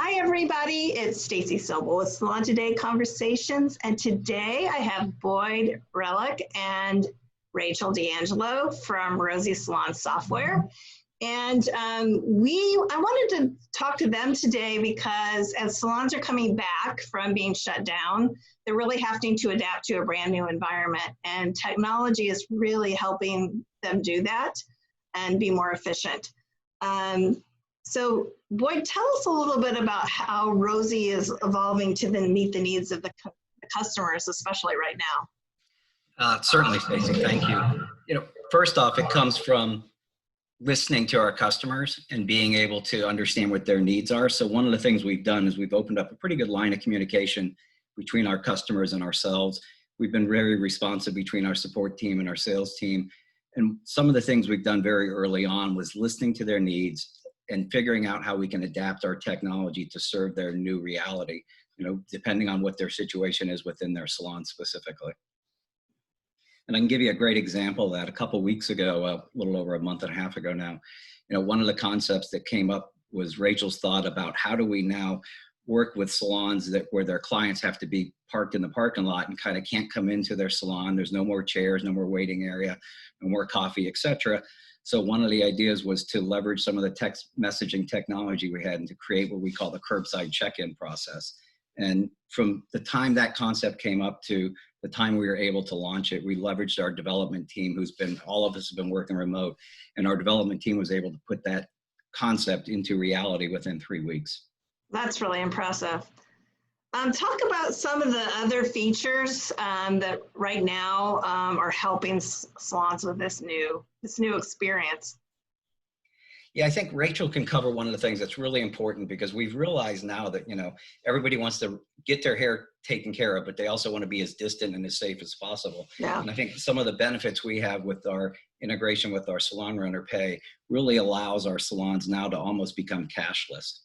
Hi everybody, it's Stacy Sobel with Salon Today Conversations, and today I have Boyd Relic and Rachel D'Angelo from Rosie Salon Software. And I wanted to talk to them today because as salons are coming back from being shut down, they're really having to adapt to a brand new environment, and technology is really helping them do that and be more efficient. So Boyd, tell us a little bit about how Rosie is evolving to then meet the needs of the customers, especially right now. Certainly, Stacey, thank you. First off, it comes from listening to our customers and being able to understand what their needs are. So one of the things we've done is we've opened up a pretty good line of communication between our customers and ourselves. We've been very responsive between our support team and our sales team. And some of the things we've done very early on was listening to their needs and figuring out how we can adapt our technology to serve their new reality, depending on what their situation is within their salon specifically. And I can give you a great example of that. A couple of weeks ago, a little over a month and a half ago now, one of the concepts that came up was Rachel's thought about how do we now work with salons where their clients have to be parked in the parking lot and kind of can't come into their salon. There's no more chairs, no more waiting area, no more coffee, etc. So one of the ideas was to leverage some of the text messaging technology we had and to create what we call the curbside check-in process. And from the time that concept came up to the time we were able to launch it, we leveraged our development team, all of us have been working remote, and our development team was able to put that concept into reality within 3 weeks. That's really impressive. Talk about some of the other features that right now are helping salons with this new experience. Yeah, I think Rachel can cover one of the things that's really important because we've realized now that, everybody wants to get their hair taken care of, but they also want to be as distant and as safe as possible. Yeah. And I think some of the benefits we have with our integration with our Salon Runner Pay really allows our salons now to almost become cashless.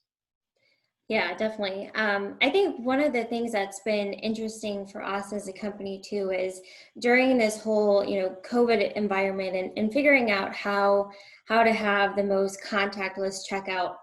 Yeah, definitely. I think one of the things that's been interesting for us as a company too is during this whole, COVID environment and figuring out how to have the most contactless checkout,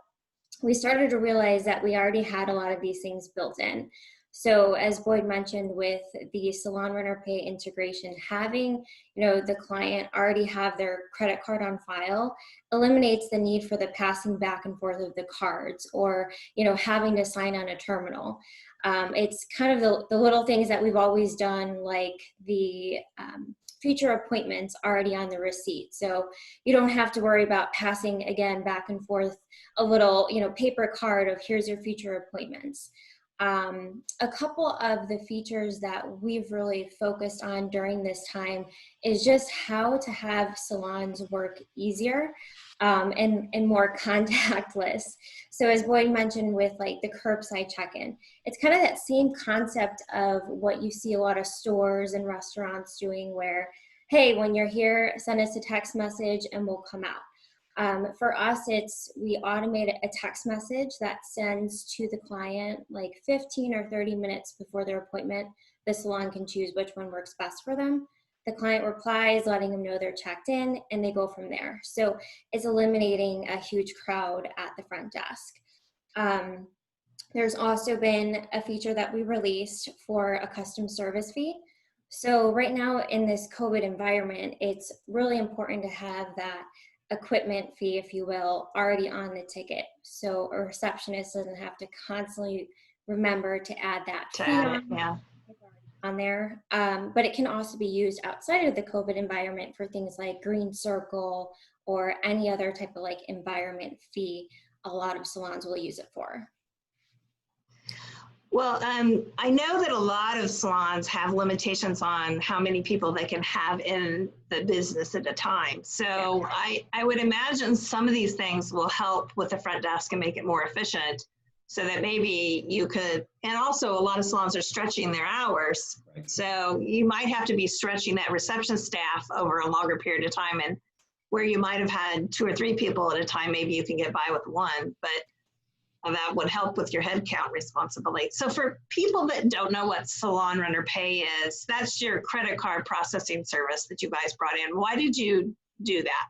we started to realize that we already had a lot of these things built in. So as Boyd mentioned with the Salon Runner Pay integration, having, the client already have their credit card on file eliminates the need for the passing back and forth of the cards or, having to sign on a terminal. It's kind of the little things that we've always done, like the future appointments already on the receipt. So you don't have to worry about passing again back and forth a little, paper card of here's your future appointments. A couple of the features that we've really focused on during this time is just how to have salons work easier and more contactless. So as Boyd mentioned with like the curbside check-in, it's kind of that same concept of what you see a lot of stores and restaurants doing where, hey, when you're here, send us a text message and we'll come out. For us, we automate a text message that sends to the client like 15 or 30 minutes before their appointment. The salon can choose which one works best for them. The client replies, letting them know they're checked in, and they go from there. So it's eliminating a huge crowd at the front desk. There's also been a feature that we released for a custom service fee. So right now in this COVID environment, it's really important to have that equipment fee, if you will, already on the ticket. So a receptionist doesn't have to constantly remember to add that fee on there. But it can also be used outside of the COVID environment for things like Green Circle or any other type of like environment fee. A lot of salons will use it for. Well, I know that a lot of salons have limitations on how many people they can have in the business at a time. So I would imagine some of these things will help with the front desk and make it more efficient so that maybe you could, and also a lot of salons are stretching their hours. Right. So you might have to be stretching that reception staff over a longer period of time, and where you might have had 2 or 3 people at a time, maybe you can get by with 1, but that would help with your headcount responsibility. So for people that don't know what Salon Runner Pay is, that's your credit card processing service that you guys brought in. Why did you do that?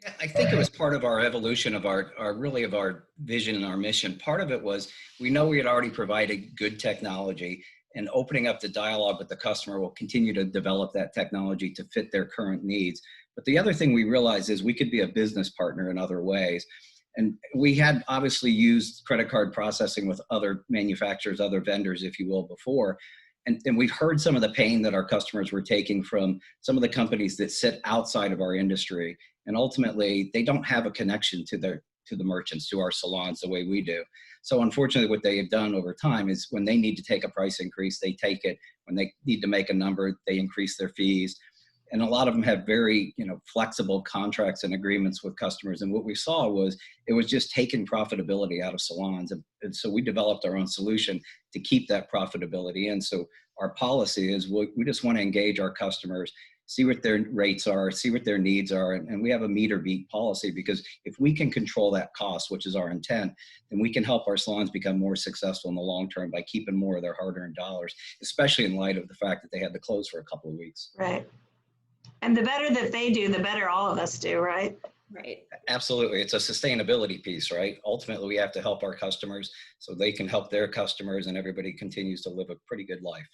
Yeah, I think it was part of our evolution of our vision and our mission. Part of it was we know we had already provided good technology, and opening up the dialogue with the customer will continue to develop that technology to fit their current needs. But the other thing we realized is we could be a business partner in other ways. And we had obviously used credit card processing with other manufacturers, other vendors, if you will, before. And we've heard some of the pain that our customers were taking from some of the companies that sit outside of our industry. And ultimately, they don't have a connection to the merchants, to our salons, the way we do. So unfortunately, what they have done over time is when they need to take a price increase, they take it. When they need to make a number, they increase their fees. And a lot of them have very, flexible contracts and agreements with customers. And what we saw was it was just taking profitability out of salons. And so we developed our own solution to keep that profitability in. So our policy is we just want to engage our customers, see what their rates are, see what their needs are. And we have a meet or beat policy, because if we can control that cost, which is our intent, then we can help our salons become more successful in the long term by keeping more of their hard-earned dollars, especially in light of the fact that they had to close for a couple of weeks. Right. And the better that they do, the better all of us do, right? Right. Absolutely. It's a sustainability piece, right? Ultimately, we have to help our customers so they can help their customers, and everybody continues to live a pretty good life.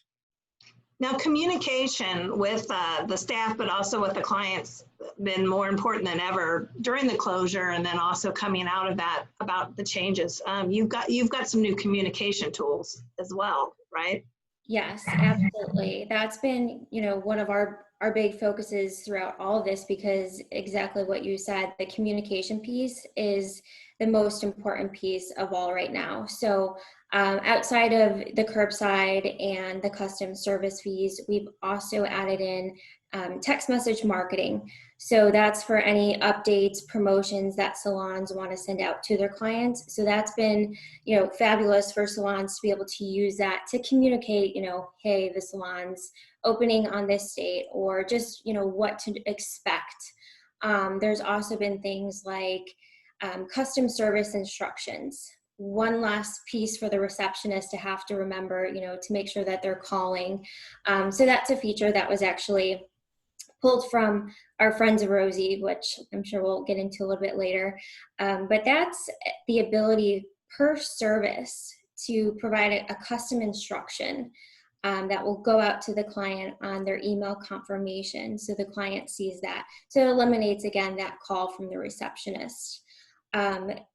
Now, communication with the staff, but also with the clients, been more important than ever during the closure, and then also coming out of that about the changes. You've got some new communication tools as well, right? Yes, absolutely. That's been, one of our big focuses throughout all of this, because exactly what you said, the communication piece is the most important piece of all right now. So outside of the curbside and the custom service fees, we've also added in text message marketing. So that's for any updates, promotions that salons want to send out to their clients. So that's been, fabulous for salons to be able to use that to communicate, hey, the salon's opening on this date, or just, what to expect. There's also been things like custom service instructions. One last piece for the receptionist to have to remember, to make sure that they're calling. So that's a feature that was actually pulled from our friends of Rosie, which I'm sure we'll get into a little bit later. But that's the ability per service to provide a custom instruction that will go out to the client on their email confirmation, so the client sees that. So it eliminates, again, that call from the receptionist.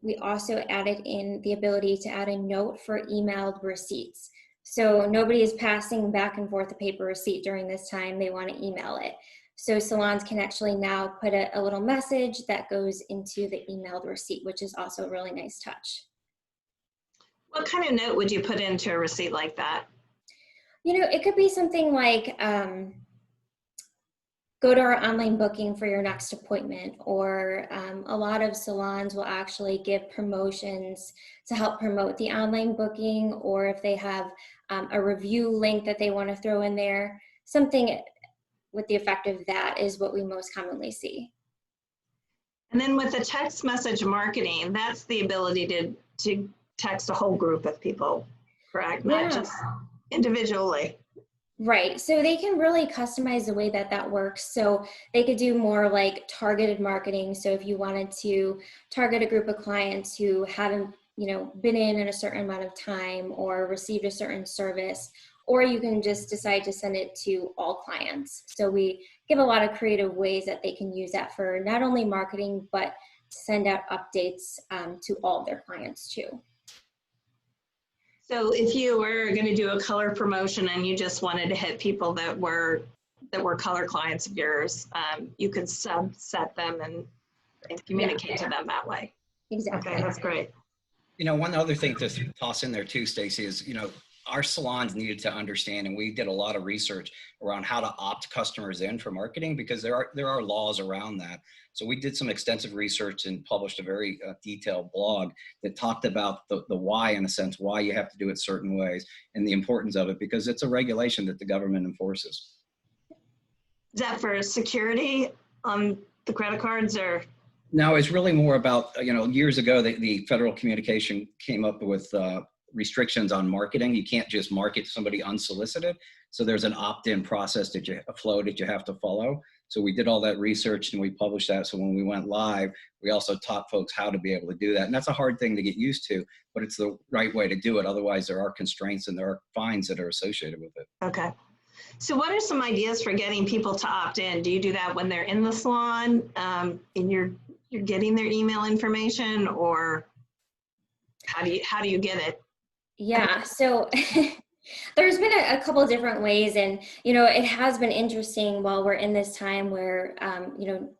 We also added in the ability to add a note for emailed receipts. So nobody is passing back and forth a paper receipt during this time. They want to email it. So salons can actually now put a little message that goes into the emailed receipt, which is also a really nice touch. What kind of note would you put into a receipt like that? It could be something like, go to our online booking for your next appointment, or a lot of salons will actually give promotions to help promote the online booking, or if they have a review link that they want to throw in there, something with the effect of that is what we most commonly see. And then with the text message marketing, that's the ability to text a whole group of people, correct? Yeah. Not just individually. Right. So they can really customize the way that works. So they could do more like targeted marketing. So if you wanted to target a group of clients who haven't, been in a certain amount of time or received a certain service, or you can just decide to send it to all clients. So we give a lot of creative ways that they can use that for not only marketing, but send out updates to all their clients too. So if you were going to do a color promotion and you just wanted to hit people that were color clients of yours, you could subset them and communicate to them that way. Exactly. Okay, that's great. One other thing to toss in there too, Stacy, is, our salons needed to understand, and we did a lot of research around how to opt customers in for marketing, because there are laws around that. So we did some extensive research and published a very detailed blog that talked about the why, in a sense, why you have to do it certain ways and the importance of it, because it's a regulation that the government enforces. Is that for security on the credit cards, or? No, it's really more about, years ago, the Federal Communication came up with restrictions on marketing. You can't just market to somebody unsolicited. So there's an opt-in process that you have to follow. So we did all that research and we published that. So when we went live, we also taught folks how to be able to do that. And that's a hard thing to get used to, but it's the right way to do it. Otherwise, there are constraints and there are fines that are associated with it. Okay. So what are some ideas for getting people to opt in? Do you do that when they're in the salon and you're getting their email information, or how do you get it? Yeah, so there's been a couple of different ways, and it has been interesting while we're in this time where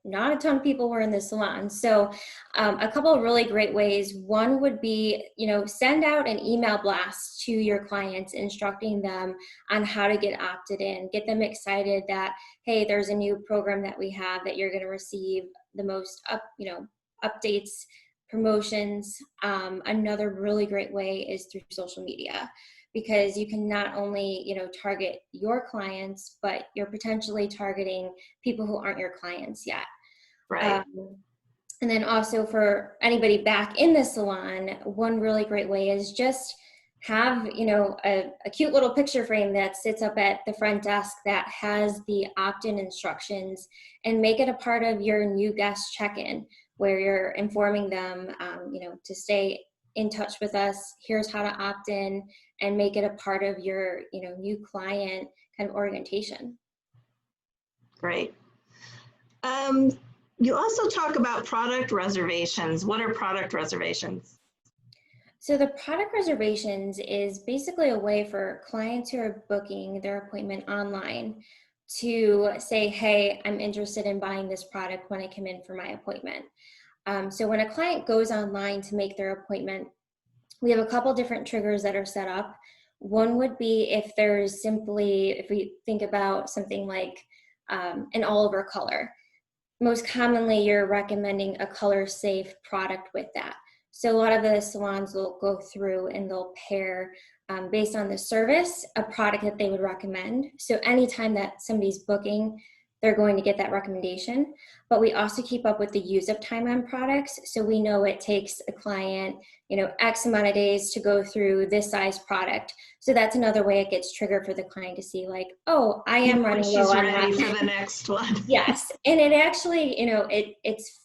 not a ton of people were in the salon. So a couple of really great ways. One would be send out an email blast to your clients instructing them on how to get opted in, get them excited that, hey, there's a new program that we have that you're going to receive the most updates, promotions. Another really great way is through social media, because you can not only target your clients, but you're potentially targeting people who aren't your clients yet. Right. And then also for anybody back in the salon, one really great way is just have a cute little picture frame that sits up at the front desk that has the opt-in instructions, and make it a part of your new guest check-in, where you're informing them to stay in touch with us. Here's how to opt in, and make it a part of your new client kind of orientation. Great. You also talk about product reservations. What are product reservations? So the product reservations is basically a way for clients who are booking their appointment online to say, hey, I'm interested in buying this product when I come in for my appointment. So when a client goes online to make their appointment, we have a couple different triggers that are set up. One would be if we think about something like an all-over color. Most commonly, you're recommending a color-safe product with that. So a lot of the salons will go through and they'll pair, based on the service, a product that they would recommend. So anytime that somebody's booking, they're going to get that recommendation. But we also keep up with the use-up time on products. So we know it takes a client, X amount of days to go through this size product. So that's another way it gets triggered for the client to see, like, oh, I am running low on that. She's ready for the next one. Yes. And it actually, it's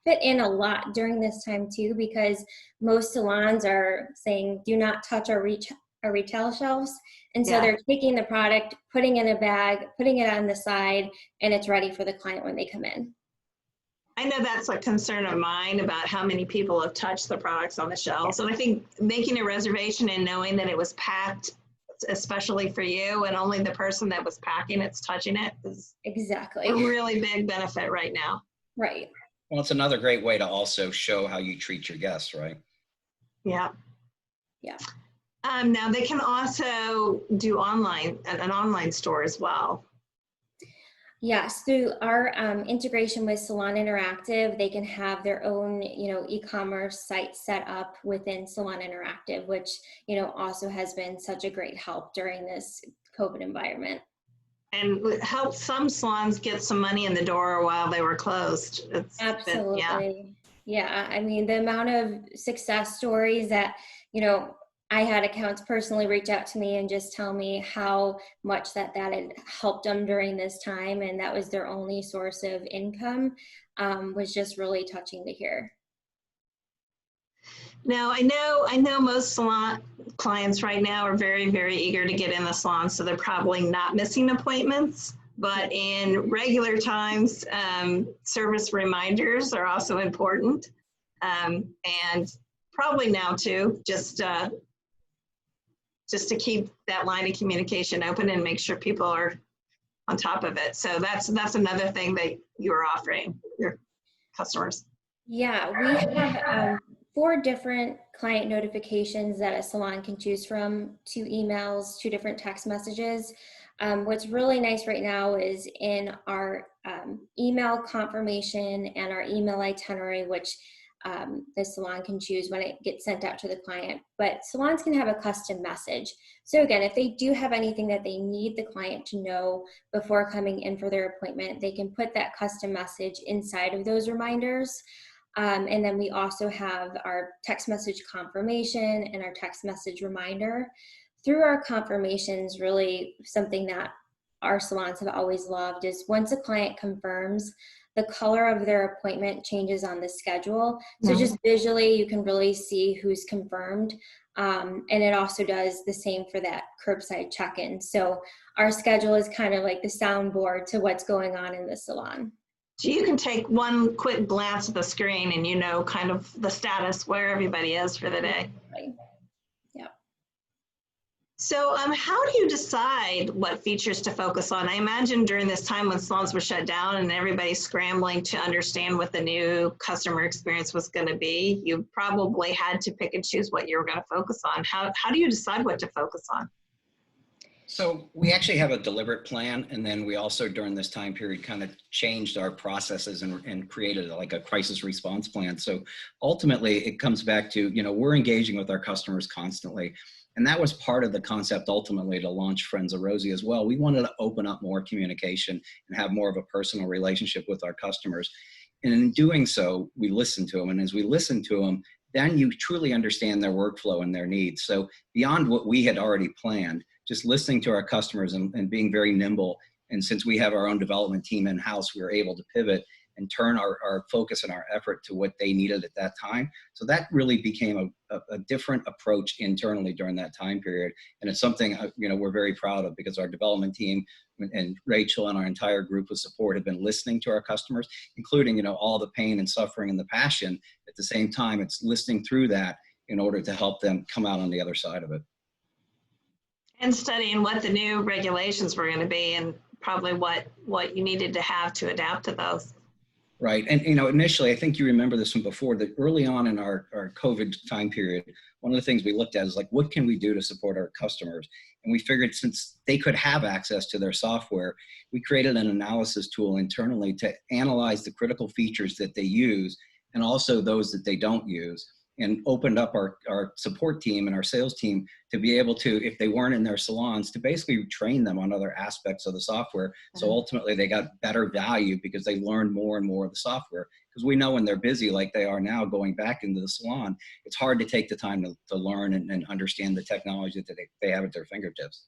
fit in a lot during this time too, because most salons are saying, do not touch our retail shelves. And so they're taking the product, putting it in a bag, putting it on the side, and it's ready for the client when they come in. I know that's a concern of mine about how many people have touched the products on the shelves. And I think making a reservation and knowing that it was packed, especially for you, and only the person that was packing it's touching it, is exactly a really big benefit right now. Right. Well, it's another great way to also show how you treat your guests, right? Yeah. Yeah. Now they can also do an online store as well. Yes, through our integration with Salon Interactive, they can have their own, e-commerce site set up within Salon Interactive, which, also has been such a great help during this COVID environment. And help some salons get some money in the door while they were closed. Absolutely. Yeah. I mean, the amount of success stories that, I had accounts personally reach out to me and just tell me how much that had helped them during this time, and that was their only source of income, was just really touching to hear. Now, I know most salon clients right now are very, very eager to get in the salon, so they're probably not missing appointments. But in regular times, service reminders are also important, and probably now too, just to keep that line of communication open and make sure people are on top of it. So that's another thing that you're offering your customers. Yeah, we have 4 different client notifications that a salon can choose from: 2 emails, 2 different text messages. What's really nice right now is in our email confirmation and our email itinerary, which the salon can choose when it gets sent out to the client, but salons can have a custom message. So again, if they do have anything that they need the client to know before coming in for their appointment, they can put that custom message inside of those reminders. And then we also have our text message confirmation and our text message reminder. Through our confirmations, really something that our salons have always loved is once a client confirms, the color of their appointment changes on the schedule. So just visually, you can really see who's confirmed. And it also does the same for that curbside check-in. So our schedule is kind of like the soundboard to what's going on in the salon. So you can take one quick glance at the screen and you know kind of the status where everybody is for the day. Right. Yeah. So how do you decide what features to focus on? I imagine during this time when salons were shut down and everybody's scrambling to understand what the new customer experience was going to be, you probably had to pick and choose what you were going to focus on. How do you decide what to focus on? So we actually have a deliberate plan, and then we also during this time period kind of changed our processes and created like a crisis response plan. So ultimately it comes back to, you know, we're engaging with our customers constantly. And that was part of the concept ultimately to launch Friends of Rosie as well. We wanted to open up more communication and have more of a personal relationship with our customers. And in doing so, we listen to them. And as we listen to them, then you truly understand their workflow and their needs. So beyond what we had already planned, just listening to our customers and being very nimble. And since we have our own development team in-house, we were able to pivot and turn our focus and our effort to what they needed at that time. So that really became a different approach internally during that time period. And it's something, you know, we're very proud of because our development team and Rachel and our entire group of support have been listening to our customers, including, you know, all the pain and suffering and the passion. At the same time, it's listening through that in order to help them come out on the other side of it. And studying what the new regulations were going to be and probably what you needed to have to adapt to those. Right. And, you know, initially, I think you remember this from before, that early on in our COVID time period, one of the things we looked at is like, what can we do to support our customers? And we figured since they could have access to their software, we created an analysis tool internally to analyze the critical features that they use and also those that they don't use, and opened up our support team and our sales team to be able to, if they weren't in their salons, to basically train them on other aspects of the software. So ultimately they got better value because they learned more and more of the software. Because we know when they're busy like they are now going back into the salon, it's hard to take the time to learn and understand the technology that they have at their fingertips.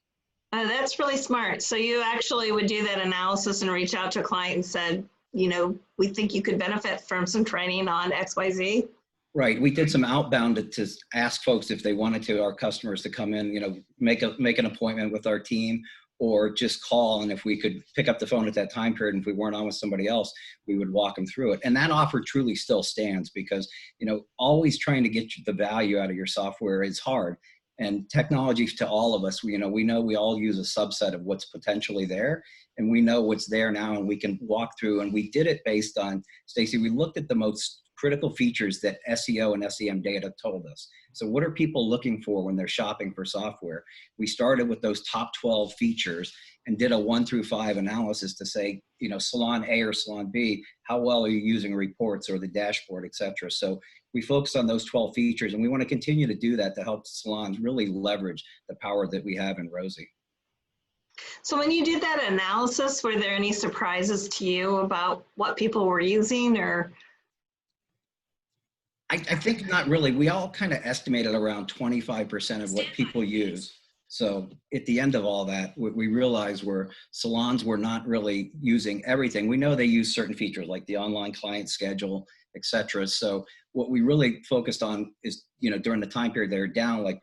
That's really smart. So you actually would do that analysis and reach out to a client and said, you know, we think you could benefit from some training on XYZ. Right. We did some outbound to ask folks if they wanted to, our customers, to come in, you know, make an appointment with our team or just call. And if we could pick up the phone at that time period, and if we weren't on with somebody else, we would walk them through it. And that offer truly still stands because, you know, always trying to get the value out of your software is hard. And technology to all of us, we know we all use a subset of what's potentially there, and we know what's there now, and we can walk through. And we did it based on, Stacy, we looked at the most critical features that SEO and SEM data told us. So what are people looking for when they're shopping for software? We started with those top 12 features and did a 1 through 5 analysis to say, you know, salon A or salon B, how well are you using reports or the dashboard, et cetera. So we focused on those 12 features, and we want to continue to do that to help salons really leverage the power that we have in Rosie. So when you did that analysis, were there any surprises to you about what people were using, or? I think not really. We all kind of estimated around 25% of what people use. So at the end of all that, what we realized were salons were not really using everything. We know they use certain features like the online client schedule, et cetera. So what we really focused on is, you know, during the time period they were down, like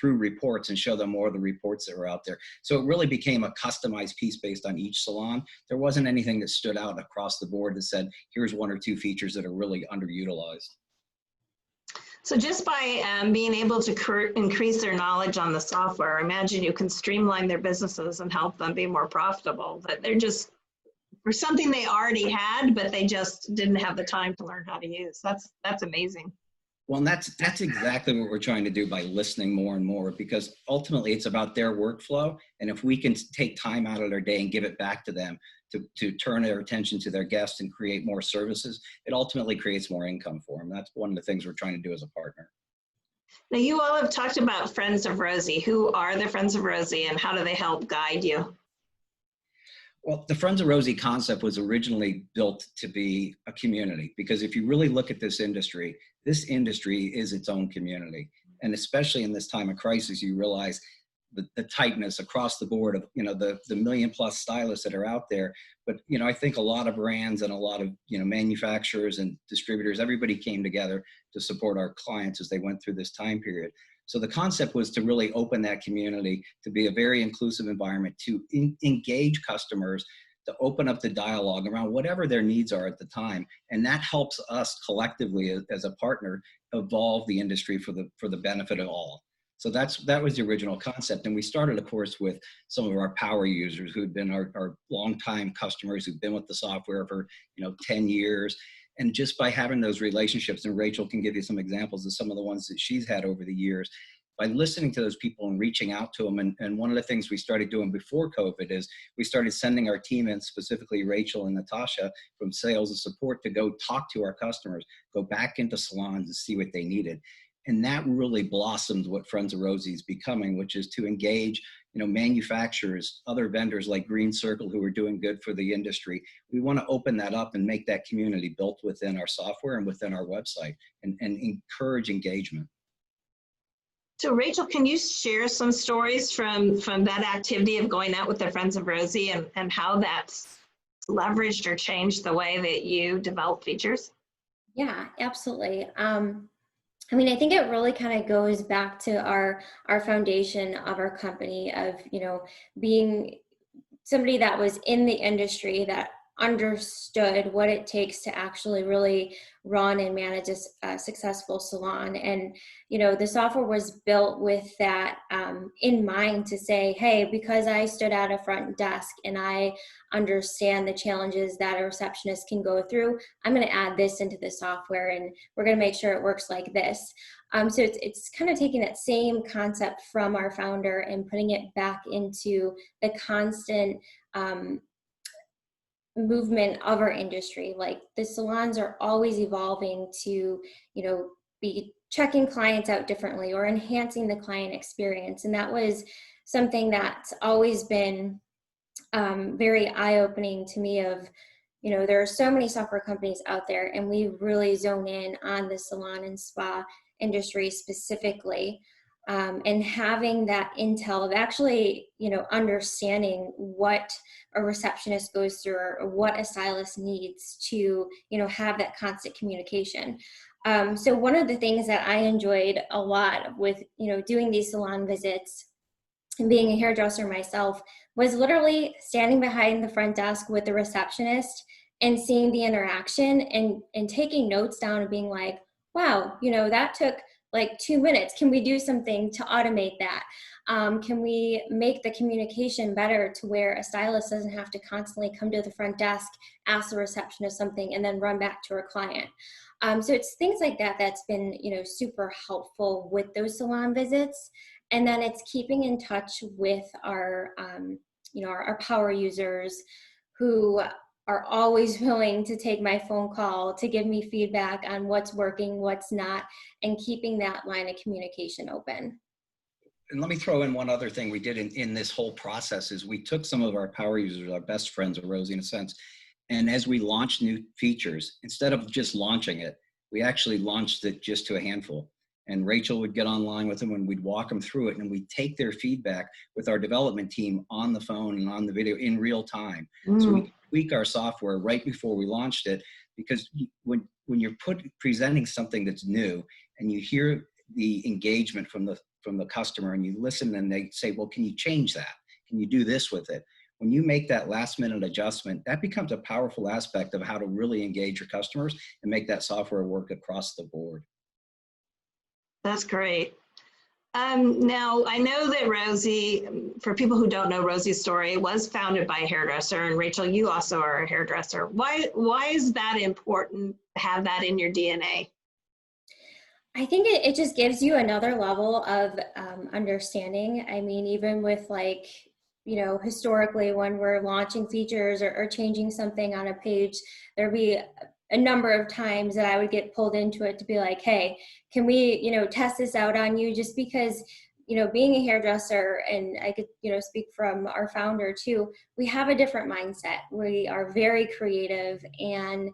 through reports, and show them more of the reports that were out there. So it really became a customized piece based on each salon. There wasn't anything that stood out across the board that said, here's 1 or 2 features that are really underutilized. So just by being able to increase their knowledge on the software, I imagine you can streamline their businesses and help them be more profitable. That they're just, for something they already had, but they just didn't have the time to learn how to use. That's amazing. Well, and that's exactly what we're trying to do by listening more and more, because ultimately it's about their workflow. And if we can take time out of their day and give it back to them to turn their attention to their guests and create more services, it ultimately creates more income for them. That's one of the things we're trying to do as a partner. Now, you all have talked about Friends of Rosie. Who are the Friends of Rosie, and how do they help guide you? Well, the Friends of Rosie concept was originally built to be a community, because if you really look at this industry is its own community. And especially in this time of crisis, you realize the tightness across the board of, the million plus stylists that are out there. But, I think a lot of brands and a lot of, manufacturers and distributors, everybody came together to support our clients as they went through this time period. So the concept was to really open that community, to be a very inclusive environment, to engage customers, to open up the dialogue around whatever their needs are at the time. And that helps us collectively as a partner evolve the industry for the benefit of all. So that was the original concept. And we started, of course, with some of our power users who'd been our longtime customers who've been with the software for 10 years. And just by having those relationships, and Rachel can give you some examples of some of the ones that she's had over the years, by listening to those people and reaching out to them. And one of the things we started doing before COVID is we started sending our team in, specifically Rachel and Natasha from sales and support, to go talk to our customers, go back into salons and see what they needed. And that really blossomed what Friends of Rosie is becoming, which is to engage, manufacturers, other vendors like Green Circle who are doing good for the industry. We want to open that up and make that community built within our software and within our website, and encourage engagement. So Rachel, can you share some stories from that activity of going out with the Friends of Rosie and how that's leveraged or changed the way that you develop features? Yeah, absolutely. I think it really kind of goes back to our foundation of our company of, being somebody that was in the industry that understood what it takes to actually really run and manage a successful salon. And, the software was built with that in mind, to say, hey, because I stood at a front desk and I understand the challenges that a receptionist can go through, I'm going to add this into the software and we're going to make sure it works like this. So it's kind of taking that same concept from our founder and putting it back into the constant movement of our industry. Like, the salons are always evolving to, be checking clients out differently or enhancing the client experience. And that was something that's always been very eye-opening to me of, there are so many software companies out there, and we really zone in on the salon and spa industry specifically. And having that intel of actually, understanding what a receptionist goes through or what a stylist needs to, have that constant communication. So one of the things that I enjoyed a lot with, doing these salon visits and being a hairdresser myself was literally standing behind the front desk with the receptionist and seeing the interaction and taking notes down and being like, wow, that took like 2 minutes. Can we do something to automate that? Can we make the communication better to where a stylist doesn't have to constantly come to the front desk, ask the receptionist something, and then run back to her client? So it's things like that that's been, super helpful with those salon visits. And then it's keeping in touch with our, our power users who are always willing to take my phone call to give me feedback on what's working, what's not, and keeping that line of communication open. And let me throw in one other thing we did in this whole process is we took some of our power users, our best friends of Rosie in a sense, and as we launched new features, instead of just launching it, we actually launched it just to a handful. And Rachel would get online with them and we'd walk them through it, and we'd take their feedback with our development team on the phone and on the video in real time. So we tweak our software right before we launched it, because when you're presenting something that's new and you hear the engagement from the customer and you listen and they say, well, can you change that? Can you do this with it? When you make that last minute adjustment, that becomes a powerful aspect of how to really engage your customers and make that software work across the board. That's great. Now, I know that Rosie, for people who don't know Rosie's story, was founded by a hairdresser, and Rachel, you also are a hairdresser. Why is that important to have that in your DNA? I think it just gives you another level of understanding. I mean, even with historically when we're launching features or changing something on a page, there'd be a number of times that I would get pulled into it to be like, hey, can we, test this out on you? Just because, being a hairdresser, and I could, speak from our founder too, we have a different mindset. We are very creative, and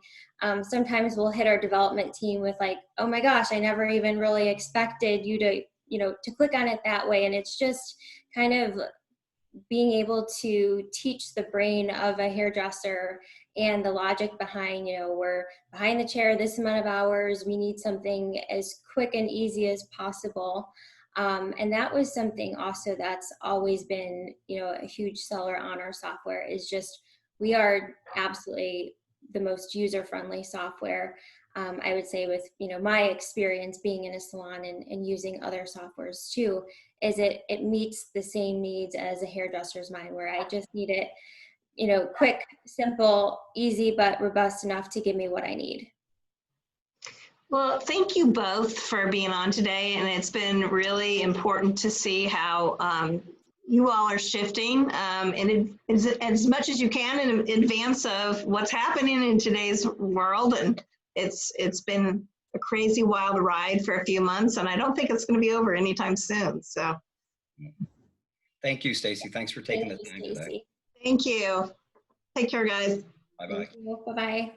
sometimes we'll hit our development team with like, oh my gosh, I never even really expected you to, to click on it that way. And it's just kind of being able to teach the brain of a hairdresser and the logic behind, we're behind the chair this amount of hours, we need something as quick and easy as possible. And that was something also that's always been, a huge seller on our software, is just, we are absolutely the most user-friendly software. I would say with, my experience being in a salon and using other softwares too, is it meets the same needs as a hairdresser's mind, where I just need it, quick, simple, easy, but robust enough to give me what I need. Well, thank you both for being on today, and it's been really important to see how you all are shifting and as much as you can in advance of what's happening in today's world. And it's been a crazy wild ride for a few months, and I don't think it's going to be over anytime soon. So Thank you, Stacy. Thanks for taking the time today. thank you. Take care, guys. Bye-bye. Bye-bye.